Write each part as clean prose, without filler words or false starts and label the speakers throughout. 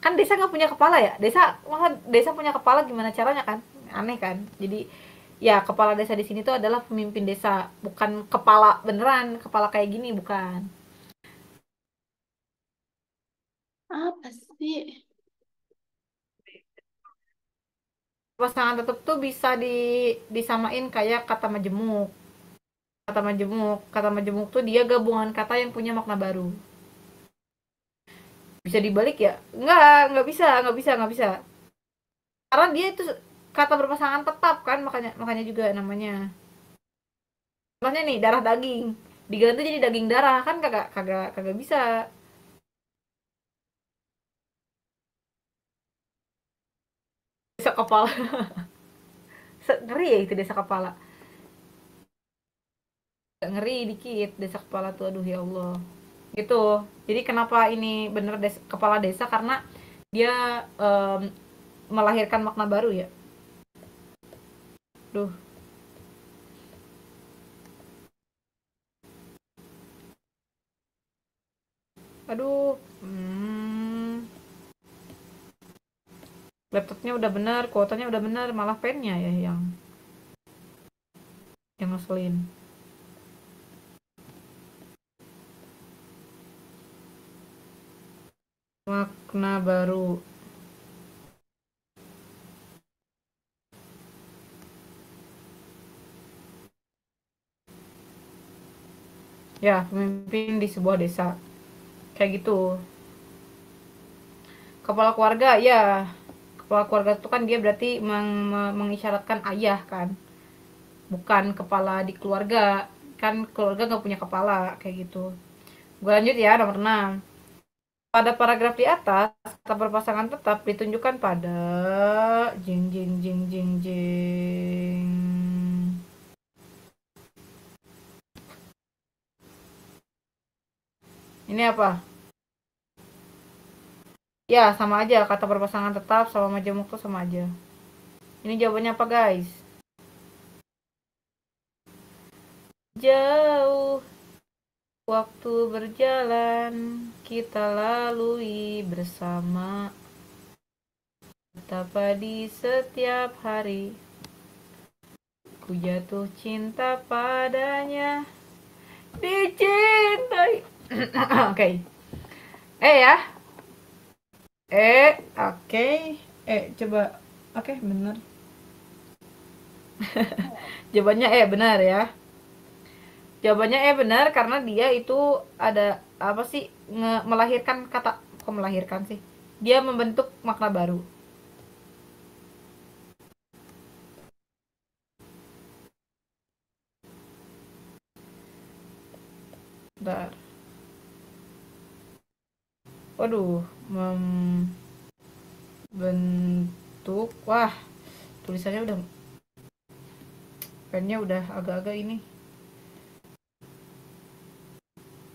Speaker 1: kan desa nggak punya kepala ya, desa punya kepala gimana caranya kan, aneh kan. Jadi ya kepala desa di sini tuh adalah pemimpin desa, bukan kepala beneran, kepala kayak gini bukan.
Speaker 2: Apa sih?
Speaker 1: Pasangan tetap tuh bisa disamain kayak kata majemuk. Kata majemuk tuh dia gabungan kata yang punya makna baru. Bisa dibalik ya? Nggak bisa, nggak bisa. Karena dia itu kata berpasangan tetap kan, makanya makanya juga namanya. Contohnya nih, darah daging. Diganti jadi daging darah kan kagak kagak kagak bisa. Desa kepala. Ngeri ya itu desa kepala. Ngeri dikit desa kepala tuh, aduh ya Allah. Gitu. Jadi kenapa ini bener kepala desa, karena dia em, melahirkan makna baru ya. Duh, aduh. Laptopnya udah bener, kuotanya udah bener, malah pennya ya yang ngeselin. Makna baru. Ya, pemimpin di sebuah desa. Kayak gitu. Kepala keluarga, ya. Kepala keluarga itu kan dia berarti mengisyaratkan ayah kan. Bukan kepala di keluarga. Kan keluarga nggak punya kepala, kayak gitu. Gue lanjut ya, nomor 6. Pada paragraf di atas, kata berpasangan tetap ditunjukkan pada jing jing jing jing jing. Ini apa? Ya, sama aja. Kata berpasangan tetap sama majemuk tuh sama aja. Ini jawabannya apa, guys? Jauh waktu berjalan, kita lalui bersama. Betapa di setiap hari ku jatuh cinta padanya, dicintai. Oke. Okay. Ya. Oke. Okay. Coba. Oke, okay, benar. Jawabannya benar ya. Jawabannya benar karena dia itu ada apa sih, melahirkan kata, kok melahirkan sih? Dia membentuk makna baru. Bentar. Waduh, membentuk. Wah, tulisannya udah, pennya udah agak-agak ini.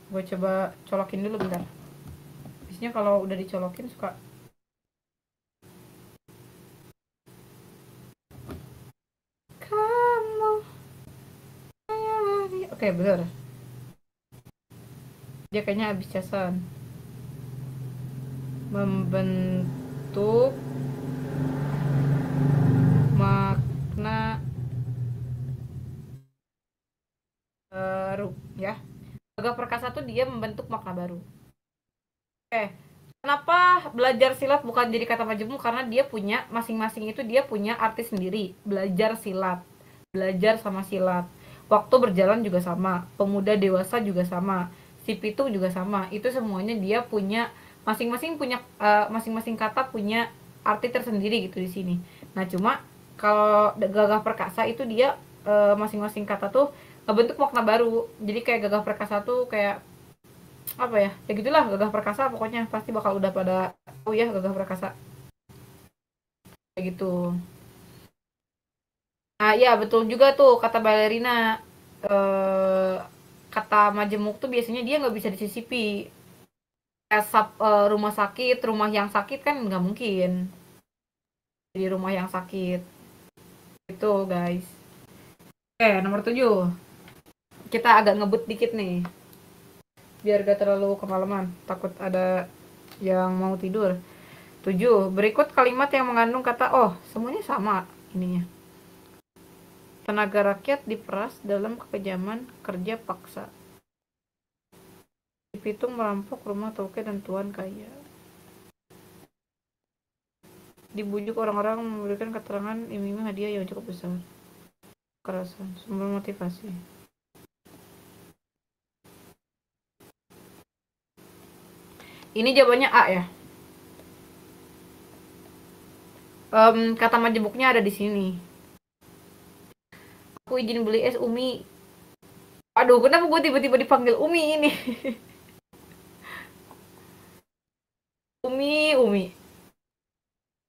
Speaker 1: Gue coba colokin dulu bentar. Biasanya kalau udah dicolokin suka. Kamu. Oke, bener. Dia kayaknya habis casan. Membentuk makna baru ya. Gagah perkasa tuh dia membentuk makna baru. Kenapa belajar silat bukan jadi kata majemuk? Karena dia punya masing-masing, itu dia punya arti sendiri. Belajar silat, belajar sama silat. Waktu berjalan juga sama, pemuda dewasa juga sama, si pitung juga sama. Itu semuanya dia punya masing-masing, punya masing-masing kata punya arti tersendiri gitu di sini. Nah, cuma kalau gagah perkasa itu dia masing-masing kata tuh ngebentuk makna baru. Jadi kayak gagah perkasa tuh kayak apa ya, ya gitulah, gagah perkasa pokoknya pasti bakal udah pada tahu ya gagah perkasa, kayak gitu. Nah iya betul juga tuh kata balerina, eh, kata majemuk tuh biasanya dia nggak bisa disisipi. Kayak rumah sakit, rumah yang sakit kan nggak mungkin jadi rumah yang sakit, itu guys. Nomor 7, kita agak ngebut dikit nih biar gak terlalu kemalaman, takut ada yang mau tidur. 7. Berikut kalimat yang mengandung kata oh, semuanya sama ininya. Tenaga rakyat diperas dalam kekejaman kerja paksa. Di Pitung merampok rumah toke dan tuan kaya. Dibujuk orang-orang memberikan keterangan iming-iming hadiah yang cukup besar. Kekerasan, sumber motivasi. Ini jawabannya A ya. Kata majemuknya ada di sini. Aku izin beli es Umi. Aduh, kenapa gue tiba-tiba dipanggil Umi ini? Umi.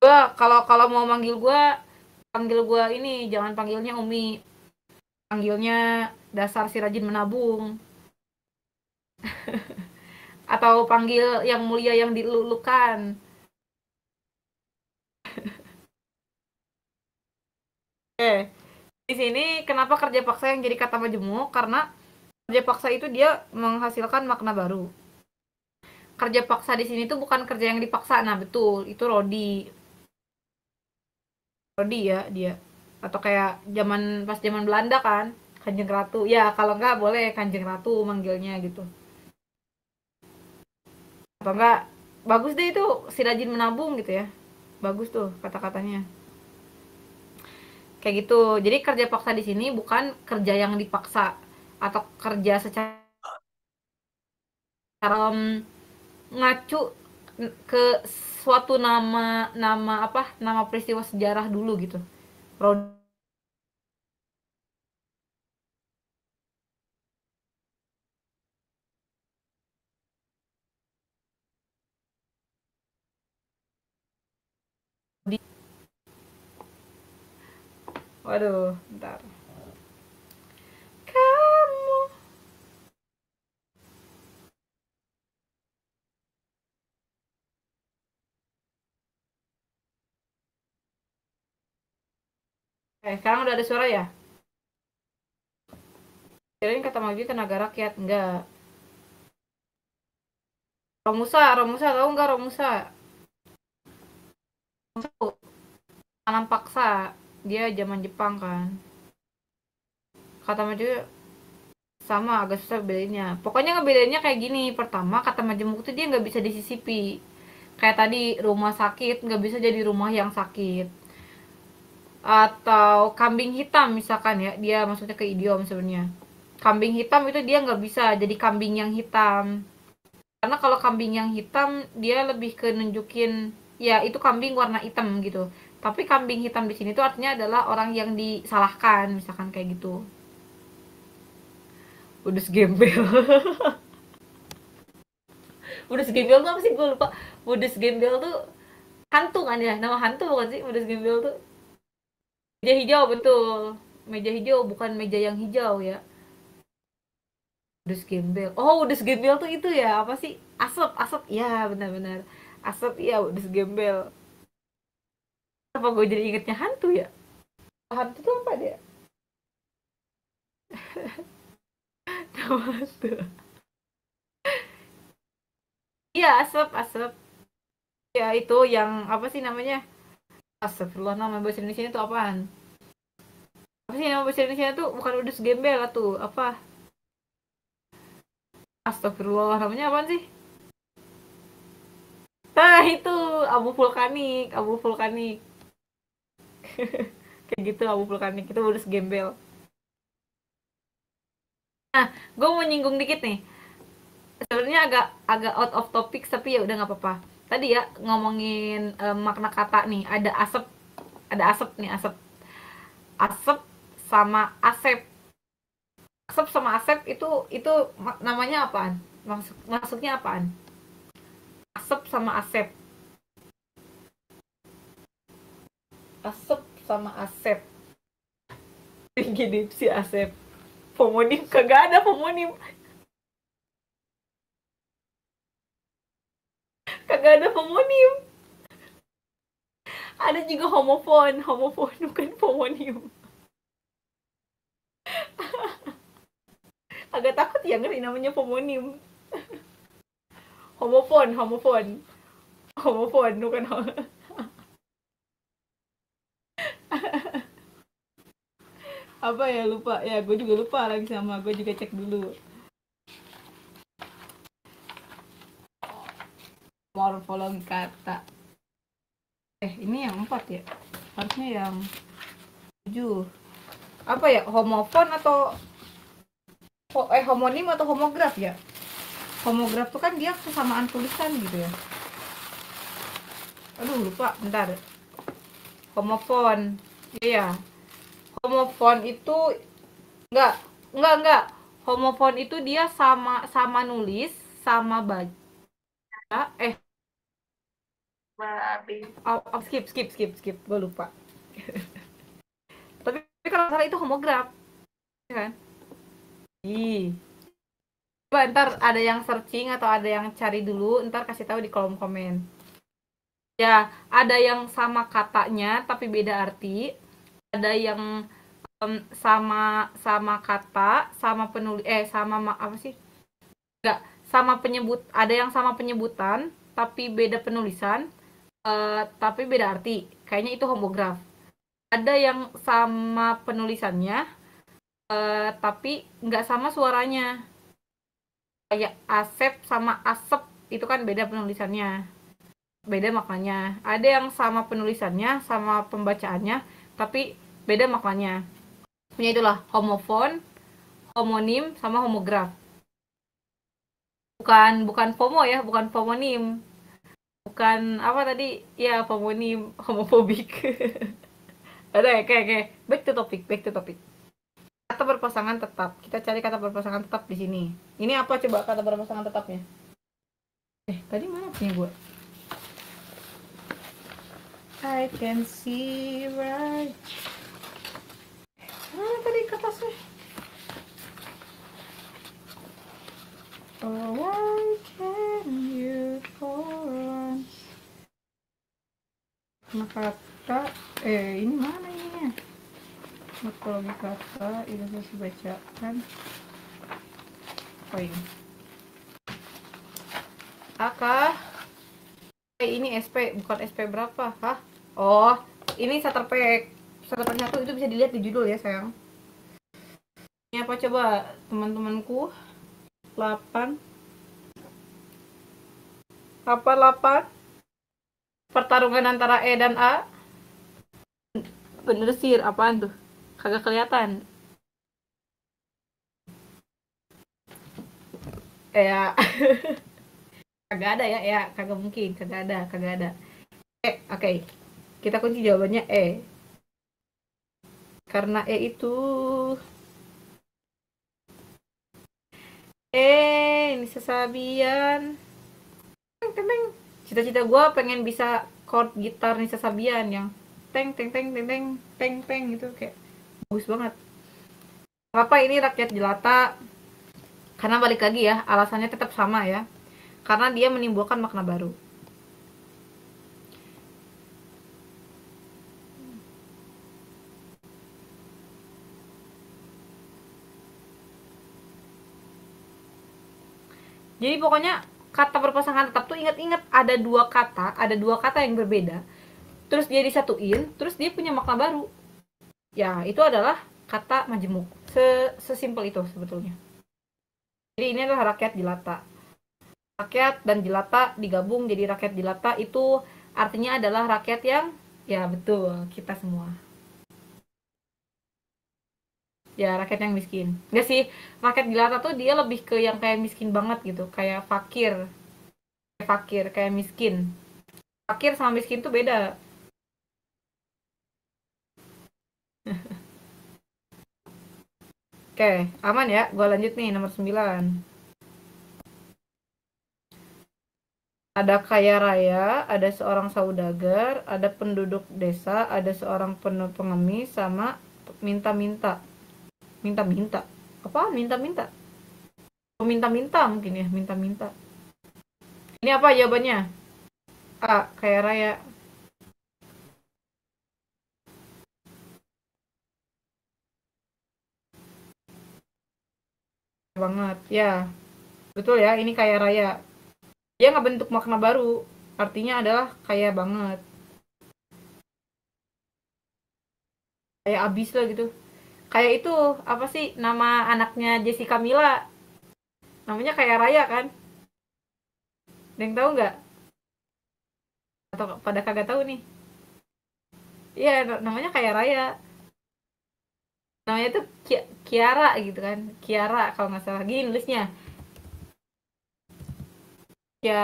Speaker 1: Gue kalau kalau mau panggil gue ini jangan panggilnya Umi. Panggilnya dasar si rajin menabung. Atau panggil yang mulia yang dilulukan. Di sini kenapa kerja paksa yang jadi kata majemuk? Karena kerja paksa itu dia menghasilkan makna baru. Kerja paksa di sini tuh bukan kerja yang dipaksa. Nah, betul. Itu Rodi. Rodi ya dia. Atau kayak pas zaman Belanda kan, Kanjeng Ratu. Ya, kalau enggak boleh Kanjeng Ratu manggilnya gitu. Atau enggak bagus deh itu si rajin menabung gitu ya. Bagus tuh kata-katanya. Kayak gitu. Jadi kerja paksa di sini bukan kerja yang dipaksa atau kerja secara ngacu ke suatu nama nama apa nama peristiwa sejarah dulu gitu. Rodi waduh bentar kamu sekarang udah ada suara ya. Kirain kata Maju tenaga rakyat enggak. Romusa tahu enggak Romusa? Tanam paksa dia zaman Jepang kan. Kata Maju sama agak susah bedainnya. Pokoknya ngebedainnya kayak gini. Pertama kata majemuk tuh dia nggak bisa disisipi. Kayak tadi rumah sakit nggak bisa jadi rumah yang sakit. Atau kambing hitam misalkan ya, dia maksudnya ke idiom sebenarnya. Kambing hitam itu dia nggak bisa jadi kambing yang hitam, karena kalau kambing yang hitam dia lebih ke nunjukin ya itu kambing warna hitam gitu, tapi kambing hitam di sini tuh artinya adalah orang yang disalahkan misalkan kayak gitu. Udah gembel. Udah gembel tuh apa sih, gue lupa. Udah gembel tuh hantu kan ya, nama hantu bukan sih udah gembel tuh. Meja hijau betul, meja hijau bukan meja yang hijau ya. Udus gembel. Oh, udus gembel tuh itu ya, apa sih? Asap, asap. Ya, benar-benar. Asap, iya, udus gembel. Apa gue jadi ingetnya hantu ya? Hantu tuh apa dia? Nama hantu. Iya, asap, asap. Ya, itu yang apa sih namanya? Astagfirullah, nama bahasa Indonesia itu apaan? Apa sih nama bahasa Indonesia tuh? Bukan udus gembel tuh. Apa? Astagfirullah, namanya apaan sih? Nah, itu abu vulkanik, abu vulkanik. Kayak gitu, abu vulkanik itu udus gembel. Nah, gue mau nyinggung dikit nih. Sebenarnya agak agak out of topic tapi ya udah nggak apa-apa. Tadi ya ngomongin makna kata nih, ada asap nih, asap. Asap sama asep. Asap sama asep itu namanya apaan? Maksudnya apaan? Asap sama asep. Asap sama asep. Gini si asep. Homonim kagak ada homonim. Kagak ada homonim. Ada juga homofon, homofon bukan homonim. Agak takut ya ngeri namanya homonim. Homofon, homofon. Homofon bukan apa ya, lupa ya, gue juga lupa lagi, sama gue juga cek dulu. Morfologi kata, ini yang 4 ya, harusnya yang 7. Apa ya, homofon atau homonim atau homograf ya? Homograf tuh kan dia kesamaan tulisan gitu ya. Aduh lupa, bentar. Homofon, iya. Homofon itu enggak, enggak. Homofon itu dia sama sama nulis, sama baca. Eh, skip. Gue lupa. Tapi kalau salah itu homograf, ya kan? Ih. Coba ntar ada yang searching atau ada yang cari dulu, ntar kasih tahu di kolom komen. Ya, ada yang sama katanya tapi beda arti. Ada yang sama sama kata, sama penulis sama apa sih? Enggak, sama penyebut, ada yang sama penyebutan tapi beda penulisan, tapi beda arti. Kayaknya itu homograf. Ada yang sama penulisannya, tapi nggak sama suaranya. Kayak asep sama asep itu kan beda penulisannya, beda maknanya. Ada yang sama penulisannya, sama pembacaannya, tapi beda maknanya. Punya itulah homofon, homonim, sama homograf. Bukan FOMO ya, bukan fomonim. Bukan apa tadi? Ya, fomonim, homofobik. Ada ya, kayak back to topic. Kata berpasangan tetap. Kita cari kata berpasangan tetap di sini. Ini apa coba kata berpasangan tetapnya? Tadi mana punya gue? I can see right. Mana tadi kertasnya? Oh, why can you run? Kata, ini mana ininya? Morfologi kata, ilustrasi bacaan. Oh ini. Akah? Ini SP, bukan SP berapa? Hah? Oh, ini starter pack. Starter pack 1 itu bisa dilihat di judul ya, sayang. Ini apa coba, teman-temanku? 8. Apa 8? Pertarungan antara E dan A. Bener sih, apaan tuh? Kagak kelihatan. Ya. Kagak ada ya, kagak mungkin, kagak ada. Oke. Kita kunci jawabannya E. Karena E itu ini Sabian. Cita-cita gue pengen bisa chord gitar Nisa Sabian yang teng teng teng teng teng teng teng gitu, kayak bagus banget. Apa ini rakyat jelata? Karena balik lagi ya, alasannya tetap sama ya. Karena dia menimbulkan makna baru. Jadi pokoknya kata berpasangan tetap tuh, ingat-ingat ada dua kata yang berbeda. Terus dia disatuin, terus dia punya makna baru. Ya, itu adalah kata majemuk. Sesimpel itu sebetulnya. Jadi ini adalah rakyat jelata. Rakyat dan jelata digabung jadi rakyat jelata, itu artinya adalah rakyat yang, ya betul, kita semua. Ya, rakyat yang miskin. Enggak sih, rakyat jelata tuh dia lebih ke yang kayak miskin banget gitu, kayak fakir. Kayak fakir, kayak miskin. Fakir sama miskin tuh beda. Oke, aman ya? Gue lanjut nih, nomor 9. Ada kaya raya, ada seorang saudagar, ada penduduk desa, ada seorang pengemis, sama minta-minta. Minta-minta. Apa? Minta-minta. Oh, minta-minta mungkin ya, minta-minta. Ini apa jawabannya? A. Kaya raya. Banget. Ya, betul ya, ini kaya raya. Dia nggak bentuk makna baru. Artinya adalah kaya banget, kayak abis lah gitu. Kayak itu apa sih nama anaknya Jessica Mila, namanya kaya raya kan? Ada yang tahu nggak? Atau pada kagak tahu nih? Iya, namanya kaya raya. Namanya tuh Kiara gitu kan, Kiara kalau nggak salah. Gini nulisnya, ya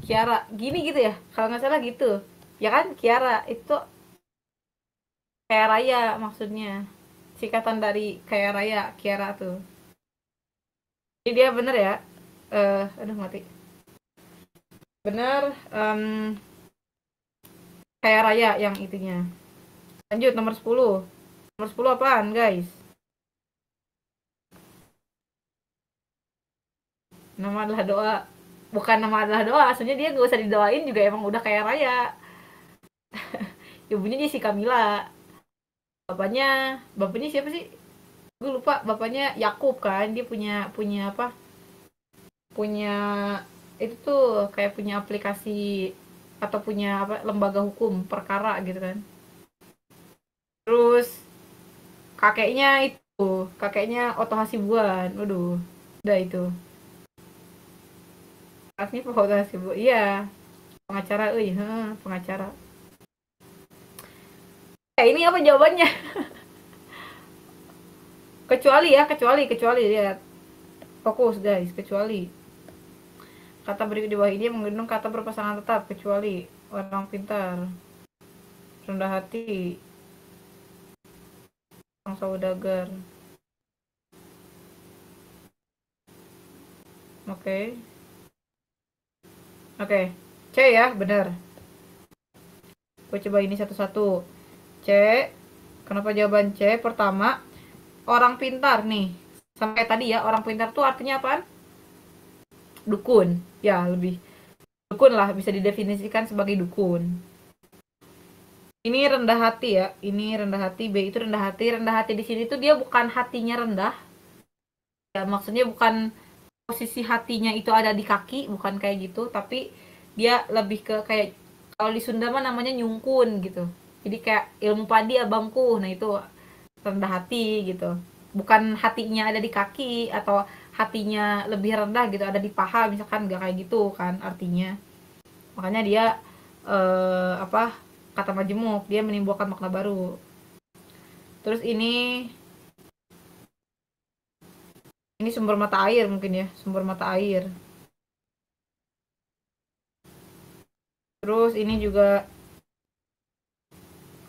Speaker 1: Kiara gini gitu ya, kalau nggak salah gitu. Ya kan, Kiara itu kaya raya maksudnya, singkatan dari kaya raya, Kiara tuh. Jadi dia bener ya. Aduh mati. Bener, kaya raya yang itunya. Lanjut nomor 10. Nomor 10 apaan guys? Nama adalah doa. Bukan nama adalah doa, aslinya dia gak usah didoain juga emang udah kaya raya. Ibunya Jessica Mila. Bapaknya siapa sih? Gue lupa. Bapaknya Yakub kan. Dia punya punya apa? Punya itu tuh kayak punya aplikasi atau punya apa lembaga hukum perkara gitu kan. Terus kakeknya itu, kakeknya Oto Hasibuan. Waduh, udah itu. Asli Pak Oto Hasibuan. Iya, pengacara pengacara. Ini apa jawabannya? Kecuali ya, kecuali lihat. Fokus guys, kecuali. Kata berikut di bawah ini mengandung kata berpasangan tetap kecuali orang pintar, rendah hati, sang saudagar. Oke. Oke. C ya, benar. Gue coba ini satu-satu. C. Kenapa jawaban C? Pertama, orang pintar nih. Sampai tadi ya, orang pintar tuh artinya apaan? Dukun. Ya, lebih dukun lah, bisa didefinisikan sebagai dukun. Ini rendah hati ya. Ini rendah hati, B itu rendah hati. Rendah hati di sini tuh dia bukan hatinya rendah. Ya, maksudnya bukan posisi hatinya itu ada di kaki, bukan kayak gitu, tapi dia lebih ke kayak kalau di Sunda mah namanya nyungkun gitu. Jadi kayak ilmu padi abangku. Nah, itu rendah hati gitu. Bukan hatinya ada di kaki atau hatinya lebih rendah gitu, ada di paha misalkan, nggak kayak gitu kan artinya. Makanya dia apa kata majemuk, dia menimbulkan makna baru. Terus ini sumber mata air mungkin ya, sumber mata air. Terus ini juga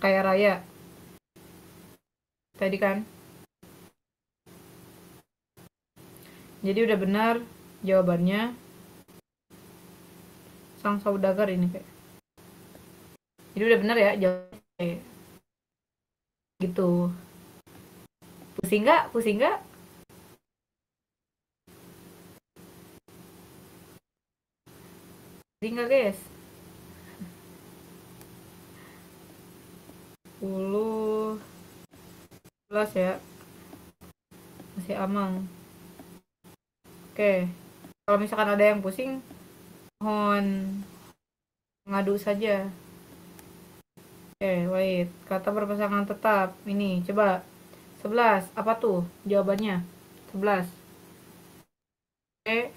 Speaker 1: kaya raya tadi kan. Jadi udah benar jawabannya sang saudagar ini kayak. Jadi udah benar ya jawabannya gitu. Pusing nggak? Pusing nggak? Pusing nggak guys? 10, 11 ya. Masih aman. Oke. Kalau misalkan ada yang pusing, mohon ngadu saja. Oke, wait. Kata berpasangan tetap. Ini, coba. 11. Apa tuh jawabannya? 11. Oke,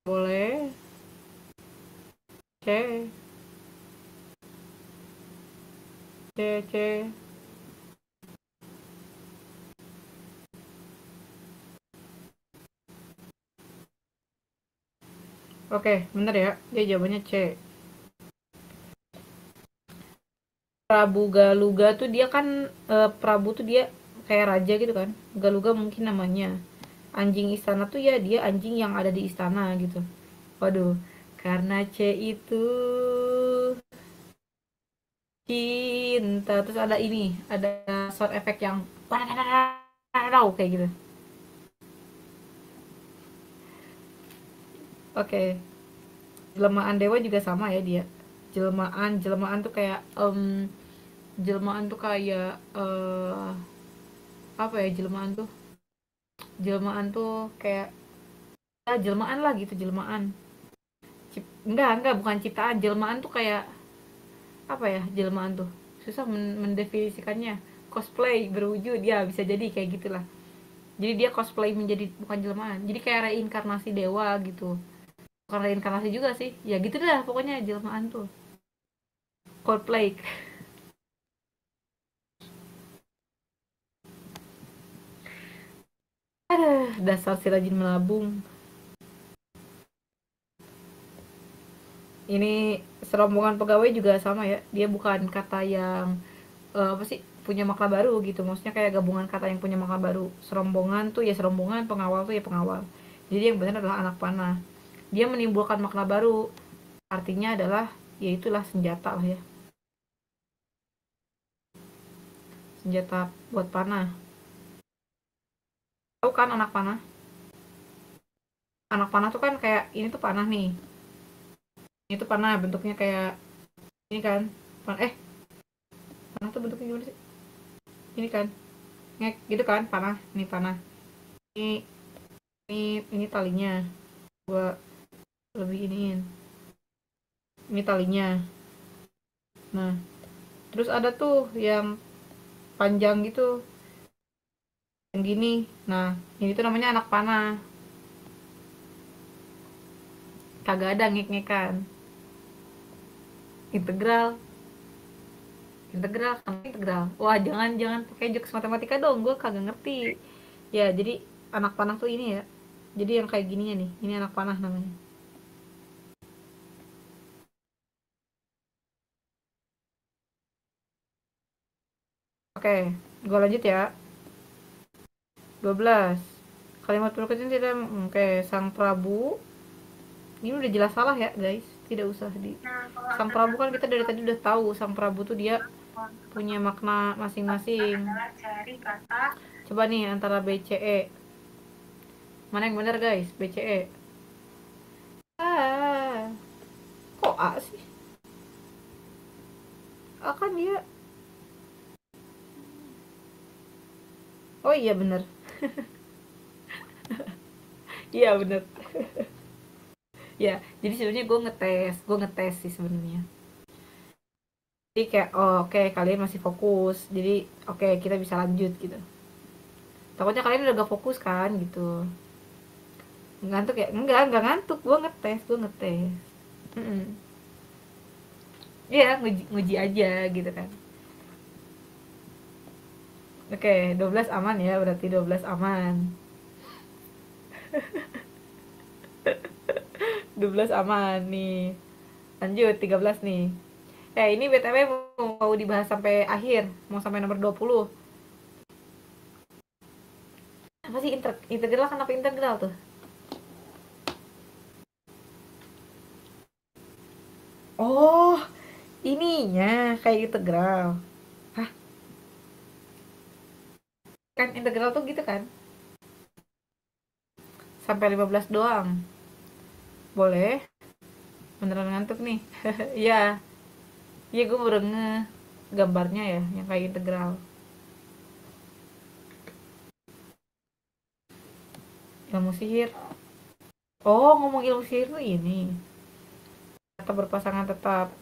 Speaker 1: boleh. C. C, C. Oke, bener ya. Dia jawabannya C. Prabu Galuga tuh dia kan Prabu tuh dia kayak raja gitu kan. Galuga mungkin namanya. Anjing istana tuh ya dia anjing yang ada di istana gitu. Waduh, karena C itu cinta. Terus ada ini, ada sound effect yang kayak gitu. Oke, jelmaan dewa juga sama ya dia. Jelmaan tuh kayak jelmaan tuh kayak apa ya jelmaan tuh? Jelmaan tuh kayak ya jelmaan lah gitu jelmaan. Enggak, bukan ciptaan. Jelmaan tuh kayak apa ya, jelmaan tuh susah mendefinisikannya. Cosplay berwujud ya, bisa jadi kayak gitulah. Jadi dia cosplay menjadi, bukan jelmaan, jadi kayak reinkarnasi dewa gitu. Bukan reinkarnasi juga sih ya, gitu dah pokoknya jelmaan tuh. Coldplay. Aduh, dasar si rajin melabung. Ini serombongan pegawai juga sama ya, dia bukan kata yang apa sih, punya makna baru gitu, maksudnya kayak gabungan kata yang punya makna baru. Serombongan tuh ya serombongan, pengawal tuh ya pengawal. Jadi yang benar adalah anak panah. Dia menimbulkan makna baru, artinya adalah ya itulah senjata lah ya, senjata buat panah. Tahu kan anak panah? Anak panah tuh kan kayak ini tuh panah nih, ini tuh panah bentuknya kayak ini kan. Panah tuh bentuknya gimana sih? Ini kan ngek gitu kan, panah, ini panah, ini ini talinya, gua lebih iniin, ini talinya. Nah, terus ada tuh yang panjang gitu, yang gini. Nah, ini tuh namanya anak panah. Kagak ada ngek-ngekan. Integral, integral kan integral. Wah, jangan jangan pakai jokes matematika dong, gue kagak ngerti. Ya, jadi anak panah tuh ini ya. Jadi yang kayak gininya nih, ini anak panah namanya. Oke, gue lanjut ya. 12. Kalimat berikutnya tidak. Oke, Sang Prabu. Ini udah jelas salah ya, guys. Tidak usah di. Sang Prabu kan kita dari tadi udah tahu, Sang Prabu tuh dia punya makna masing-masing. Coba nih antara BCE. Mana yang benar, guys? BCE. Ah, kok A sih? A kan dia. Oh iya bener. Iya bener. Ya, jadi sebenarnya gue ngetes sih sebenarnya. Jadi kayak oh, oke, kalian masih fokus. Jadi oke, kita bisa lanjut gitu. Takutnya kalian udah gak fokus kan gitu. Ngantuk ya? Enggak ngantuk. Gue ngetes. Mm-mm. Iya, nguji aja gitu kan. Oke, 12 aman ya, berarti 12 aman. 12 aman nih. Lanjut 13 nih. Ini BTW mau dibahas sampai akhir, mau sampai nomor 20. Apa sih integral, kenapa integral tuh? Oh, ininya kayak integral. Hah, kan integral tuh gitu kan? Sampai 15 doang. Boleh? Beneran ngantuk nih. Iya, iya gue baru gambarnya ya, yang kayak integral. Ilmu sihir. Oh, ngomong ilmu sihir tuh ini. Kata berpasangan tetap.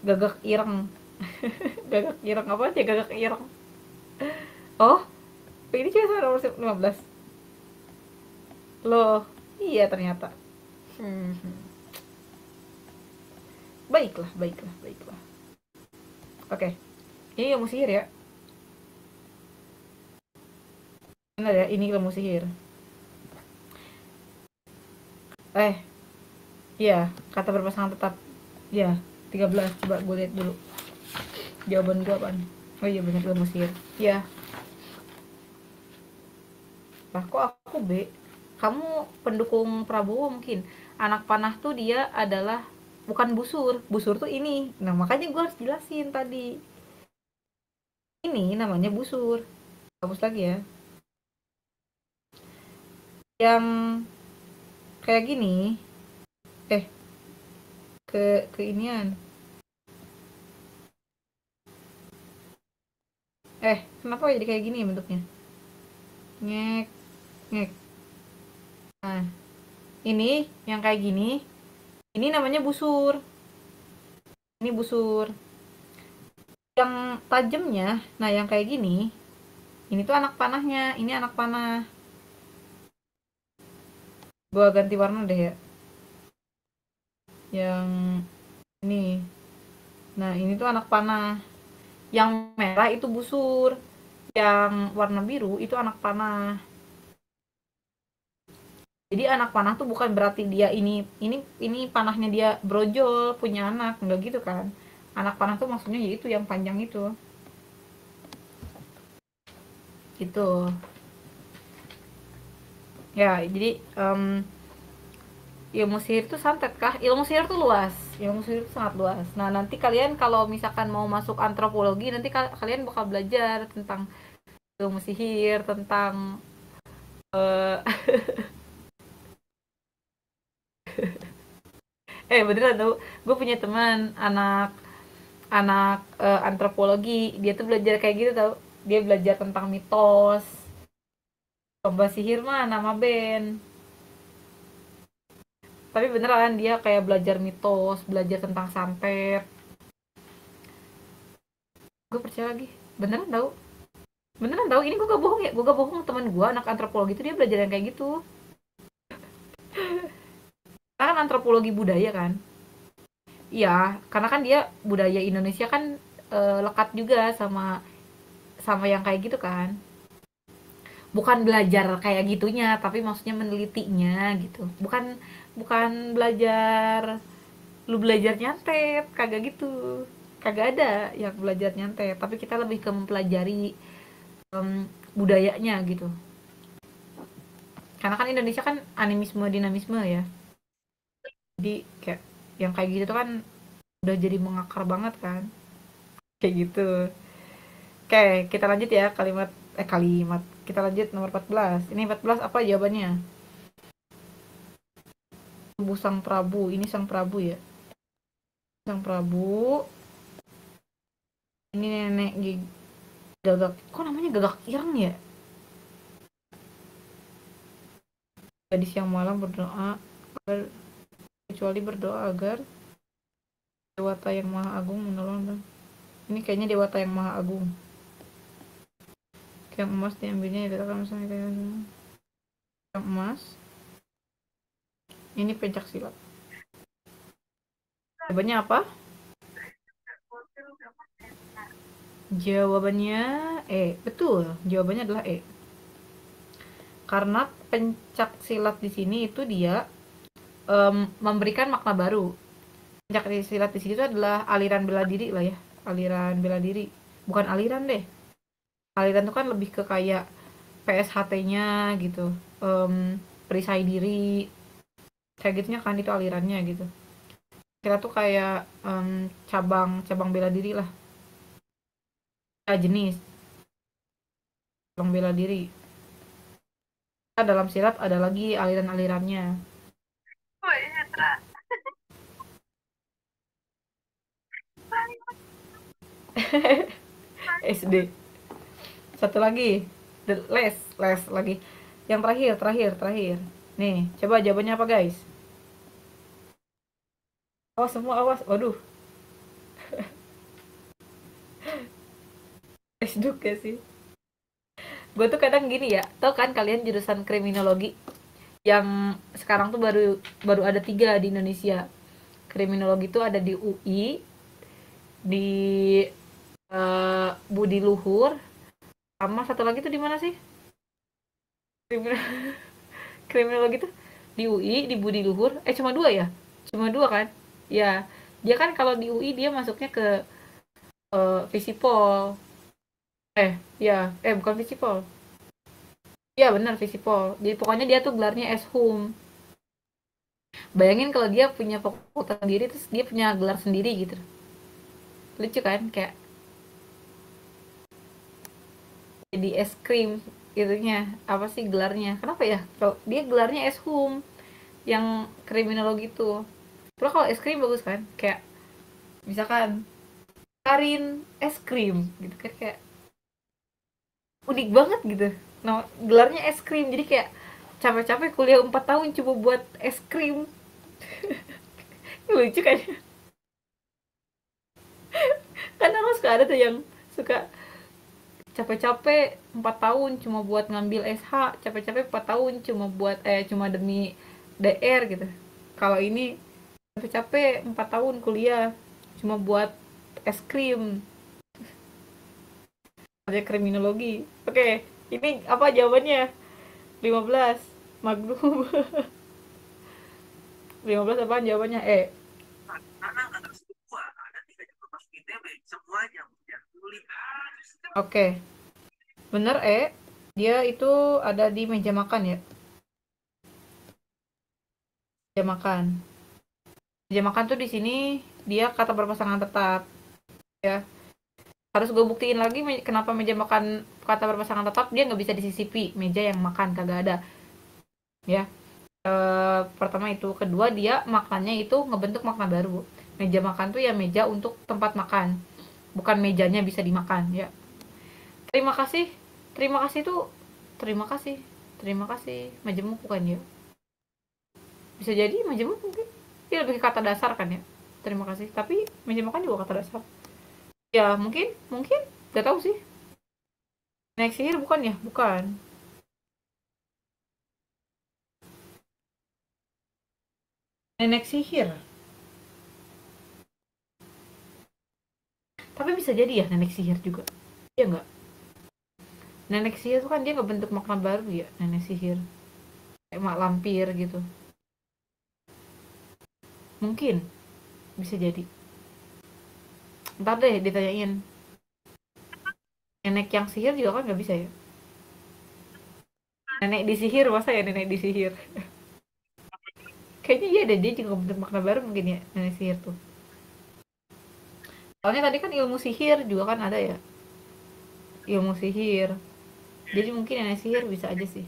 Speaker 1: Gagak ireng. Gagak ireng apa aja gagak ireng? Oh, ini cuma sama nomor 15. Loh, iya ternyata. Hmm. Baiklah. Oke, ini ilmu sihir ya. Benar ya, ini ilmu sihir. Eh, iya, kata berpasangan tetap. Iya, 13. Coba gue lihat dulu. Jawaban gue apaan? Oh iya benar, ilmu sihir. Iya. Lah kok aku B? Kamu pendukung Prabowo mungkin. Anak panah tuh dia adalah bukan busur. Busur tuh ini. Nah, makanya gue harus jelasin tadi. Ini namanya busur. Hapus lagi ya. Yang kayak gini, eh ke inian. Kenapa jadi kayak gini bentuknya? Ngek, ngek. Nah, Ini yang kayak gini, ini namanya busur. Ini busur. Yang tajamnya, nah yang kayak gini, ini tuh anak panahnya. Ini anak panah. Gua ganti warna deh ya. Yang ini. Nah, ini tuh anak panah. Yang merah itu busur. Yang warna biru itu anak panah. Jadi anak panah tuh bukan berarti dia ini panahnya dia brojol punya anak, enggak gitu kan. Anak panah tuh maksudnya yaitu yang panjang itu. Gitu. Ya, jadi ilmu sihir itu santet kah? Ilmu sihir tuh luas. Ilmu sihir itu sangat luas. Nah, nanti kalian kalau misalkan mau masuk antropologi, nanti kalian bakal belajar tentang ilmu sihir, tentang eh beneran tau, gue punya teman anak anak antropologi, dia tuh belajar kayak gitu tau. Dia belajar tentang mitos. Lomba sihir mah nama band. Tapi beneran dia kayak belajar mitos, belajar tentang santet. Gue percaya lagi. Beneran tau. Beneran tau, ini gue gak bohong ya. Gue gak bohong, teman gue anak antropologi itu dia belajar yang kayak gitu. Karena kan antropologi budaya kan. Iya, karena kan dia budaya Indonesia kan lekat juga sama sama yang kayak gitu kan. Bukan belajar kayak gitunya, tapi maksudnya menelitinya gitu. Bukan belajar, lu belajar nyantet, kagak gitu. Kagak ada yang belajar nyantet, tapi kita lebih ke mempelajari budayanya gitu. Karena kan Indonesia kan animisme dinamisme ya. Jadi kayak yang kayak gitu tuh kan udah jadi mengakar banget kan. Kayak gitu. Oke, kita lanjut ya kalimat. Kita lanjut nomor 14. Ini 14 apa jawabannya? Tubuh Sang Prabu. Ini Sang Prabu ya. Sang Prabu. Ini nenek gagak. Kok namanya gagak ireng ya? Gadis yang malam berdoa agar, kecuali berdoa agar Dewata yang Maha Agung menolong. Ini kayaknya Dewata yang Maha Agung. Yang emas diambilnya diletakkan misalnya yang emas. Ini pencak silat. Jawabannya apa? Jawabannya E. Betul. Jawabannya adalah E. Karena pencak silat di sini itu dia memberikan makna baru. Pencak silat di sini itu adalah aliran bela diri lah ya. Aliran bela diri. Bukan aliran deh. Aliran itu kan lebih ke kayak PSHT-nya gitu. Perisai diri. Kayak gitunya kan itu alirannya gitu. Kita tuh kayak cabang bela diri lah. Jenis cabang bela diri. Dalam silat ada lagi aliran-alirannya. SD. Satu lagi. Les lagi. Yang terakhir. Nih, coba jawabannya apa guys? Awas semua, awas. Waduh, esduk ya sih. Gue tuh kadang gini ya, tau kan kalian jurusan kriminologi yang sekarang tuh baru baru ada 3 di Indonesia. Kriminologi itu ada di UI, di Budi Luhur, sama satu lagi tuh di mana sih? Kriminologi tuh di UI, di Budi Luhur. Cuma 2 ya? Cuma 2 kan? Ya, dia kan kalau di UI dia masuknya ke Visipol. Bukan Visipol. Iya benar Visipol. Jadi pokoknya dia tuh gelarnya Eshum. Bayangin kalau dia punya fakultas sendiri terus dia punya gelar sendiri gitu. Lucu kan? Kayak jadi es krim itunya. Apa sih gelarnya? Kenapa ya? Kalau dia gelarnya Eshum yang kriminologi itu. Terus kalau es krim bagus kan? Kayak misalkan Karin es krim gitu kan, kayak unik banget gitu. Nah, gelarnya es krim jadi kayak capek-capek kuliah 4 tahun cuma buat es krim. Lucu kan? Kan orang suka ada tuh yang suka capek-capek 4 tahun cuma buat ngambil SH, capek-capek 4 tahun cuma buat cuma demi DR gitu. Kalau ini capek-capek 4 tahun kuliah cuma buat es krim. Ada kriminologi. Oke, ini apa jawabannya? 15. Magnum. 15 apa jawabannya? Oke, bener dia itu ada di meja makan ya. Meja makan. Meja makan tuh di sini dia kata berpasangan tetap ya. Harus gue buktiin lagi kenapa meja makan kata berpasangan tetap dia nggak bisa disisipi meja yang makan kagak ada ya. Pertama itu, kedua dia maknanya itu ngebentuk makna baru. Meja makan tuh ya meja untuk tempat makan, bukan mejanya bisa dimakan ya. Terima kasih, terima kasih tuh, terima kasih majemuk bukan ya, bisa jadi majemuk mungkin dia lebih ke kata dasar kan ya. Terima kasih, tapi meja makan juga kata dasar ya. Mungkin mungkin gak tahu sih. Nenek sihir bukan ya, bukan. Nenek sihir, tapi bisa jadi ya nenek sihir juga, iya nggak? Nenek sihir tuh kan dia ngebentuk makna baru ya, nenek sihir kayak mak lampir gitu. Mungkin bisa jadi. Ntar deh ditanyain. Nenek yang sihir juga kan nggak bisa ya. Nenek disihir masa ya nenek disihir. Kayaknya iya deh, dia juga ngebentuk makna baru mungkin ya nenek sihir tuh. Soalnya tadi kan ilmu sihir juga kan ada ya, ilmu sihir. Jadi mungkin nenek sihir bisa aja sih.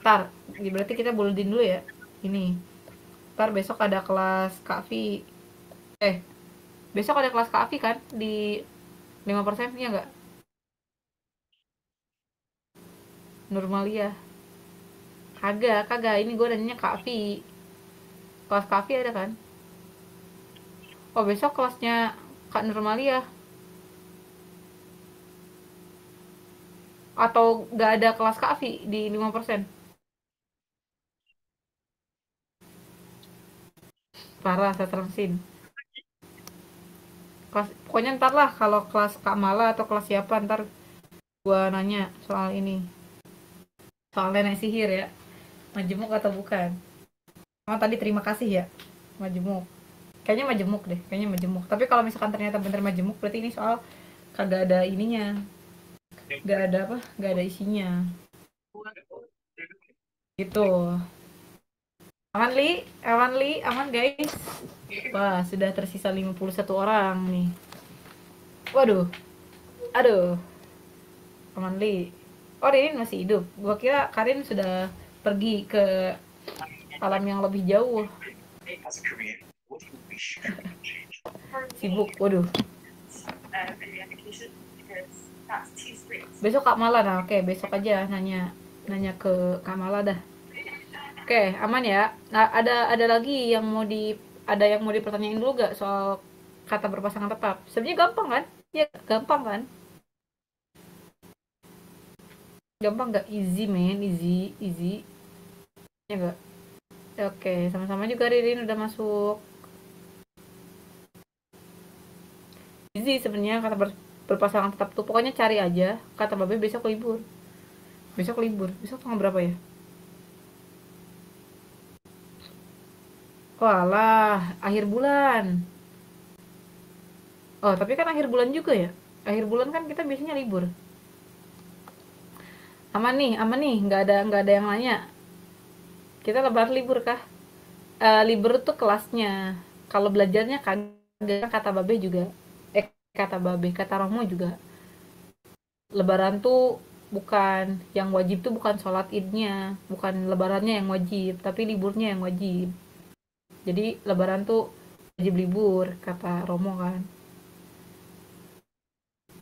Speaker 1: Ntar berarti kita boldin dulu ya ini. Ntar besok ada kelas Kak Vi. eh Besok ada kelas Kak Vi kan di 5% ya nggak? Normalia. Kagak, kagak. Ini gue nanya Kak Vi. Kelas Kak Vi ada kan? Oh, besok kelasnya Kak Normalia. Atau nggak ada kelas Kak Vi di 5%? Parah, saya terusin. Kelas, pokoknya ntar lah kalau kelas Kak Mala atau kelas siapa ntar gue nanya soal ini. Soal nenek sihir ya. Majemuk atau bukan? Oh, tadi terima kasih ya. Majemuk. Kayaknya majemuk deh, kayaknya majemuk. Tapi kalau misalkan ternyata bener majemuk, berarti ini soal kagak ada ininya. Gak ada apa? Gak ada isinya. Gitu. Aman Li, aman Li, aman guys. Wah, sudah tersisa 51 orang nih. Waduh, aduh, aman Li. Oh, Ririn masih hidup. Gua kira Karin sudah pergi ke alam yang lebih jauh. Sibuk, waduh. Besok Kak Mala, nah oke, besok aja nanya nanya ke Kak Mala dah. Oke, aman ya. Nah, ada lagi yang mau dipertanyain dulu gak soal kata berpasangan tetap? Sebenarnya gampang kan? Ya, gampang kan? Gampang gak? Easy man, easy, easy. Ya gak? Oke, sama-sama juga Ririn udah masuk. Easy sebenarnya kata berpasangan tetap tuh. Pokoknya cari aja. Kata Babe besok libur. Besok libur. Besok tanggal berapa ya? Walah, akhir bulan. Oh, tapi kan akhir bulan juga ya? Akhir bulan kan kita biasanya libur. Aman nih, nggak ada yang nanya. Kita lebar libur kah? Libur tuh kelasnya. Kalau belajarnya kagak, kata Babe juga. Kata Babe, kata Romo juga. Lebaran tuh bukan yang wajib tuh bukan sholat idnya, bukan lebarannya yang wajib, tapi liburnya yang wajib. Jadi lebaran tuh wajib libur, kata Romo kan.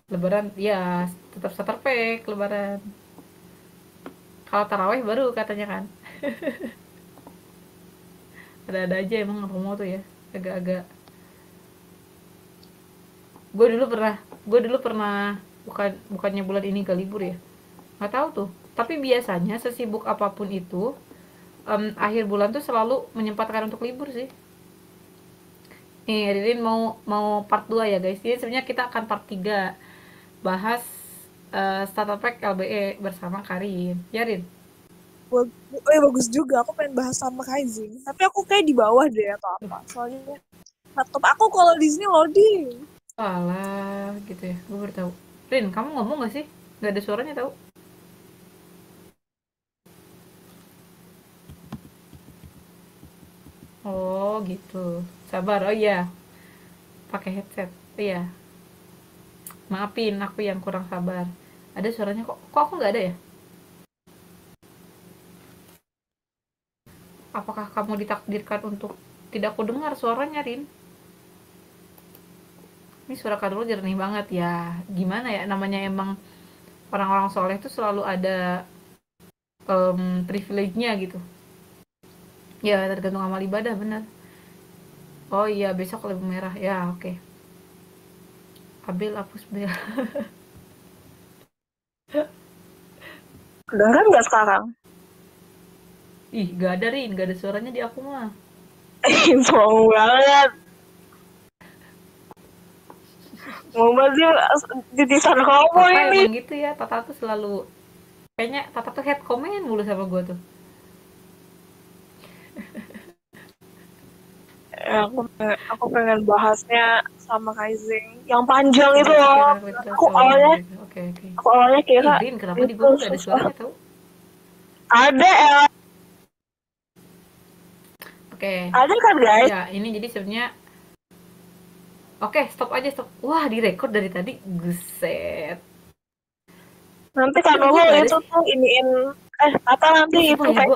Speaker 1: Lebaran ya tetap starter pack lebaran. Kalau taraweh baru katanya kan. Ada-ada aja emang FOMO tuh ya, agak-agak. Gue dulu pernah bukannya bulan ini gak libur ya, nggak tahu tuh, tapi biasanya sesibuk apapun itu, akhir bulan tuh selalu menyempatkan untuk libur sih. Nih Ririn mau mau part 2 ya guys, ini sebenarnya kita akan part 3 bahas starter pack LBE bersama Karin ya Rin.
Speaker 3: Oh ya bagus juga. Aku pengen bahas sama Kaizing. Tapi aku kayak di bawah deh atau apa. Soalnya laptop aku kalau di sini loading.
Speaker 1: Alah gitu ya, gue baru tahu. Rin, kamu ngomong gak sih? Nggak ada suaranya tahu. Oh gitu, sabar. Oh iya, pakai headset. Iya, maafin aku yang kurang sabar. Ada suaranya kok aku nggak ada ya? Apakah kamu ditakdirkan untuk tidak aku dengar suaranya, Rin? Ini suara Kadul jernih banget ya. Gimana ya, namanya emang orang-orang soleh itu selalu ada privilege-nya gitu. Ya tergantung amal ibadah, bener. Oh iya, besok lebih merah. Ya oke. Okay. Abil hapus bel.
Speaker 3: Kedengeran nggak sekarang?
Speaker 1: Ih, gak ada Rin, gak ada suaranya di aku mah.
Speaker 3: Mau banget. Mau banget di sana kamu
Speaker 1: Tata
Speaker 3: ini.
Speaker 1: emang gitu ya, Tata tuh selalu, kayaknya Tata tuh head comment mulu sama gue tuh.
Speaker 3: Ya, aku pengen bahasnya sama Kaizing. Yang panjang itu
Speaker 1: Starter pack
Speaker 3: loh.
Speaker 1: literasi
Speaker 3: Aku
Speaker 1: online
Speaker 3: awalnya,
Speaker 1: gitu. Oke oke.
Speaker 3: aku awalnya
Speaker 1: Ih
Speaker 3: kira
Speaker 1: Rin, kenapa di
Speaker 3: itu
Speaker 1: gue tuh gak ada
Speaker 3: susah.
Speaker 1: suaranya tau?
Speaker 3: Ada ya,
Speaker 1: Oke.
Speaker 3: ada kan guys?
Speaker 1: Ya, ini jadi sebenarnya, oke, stop aja, stop. Wah, direkod dari tadi. Guset.
Speaker 3: Nanti
Speaker 1: Kok
Speaker 3: kan
Speaker 1: di
Speaker 3: lo
Speaker 1: gue gak ada
Speaker 3: itu
Speaker 1: sih?
Speaker 3: tuh iniin, kata nanti
Speaker 1: Ih,
Speaker 3: itu
Speaker 1: sumpah ya, gue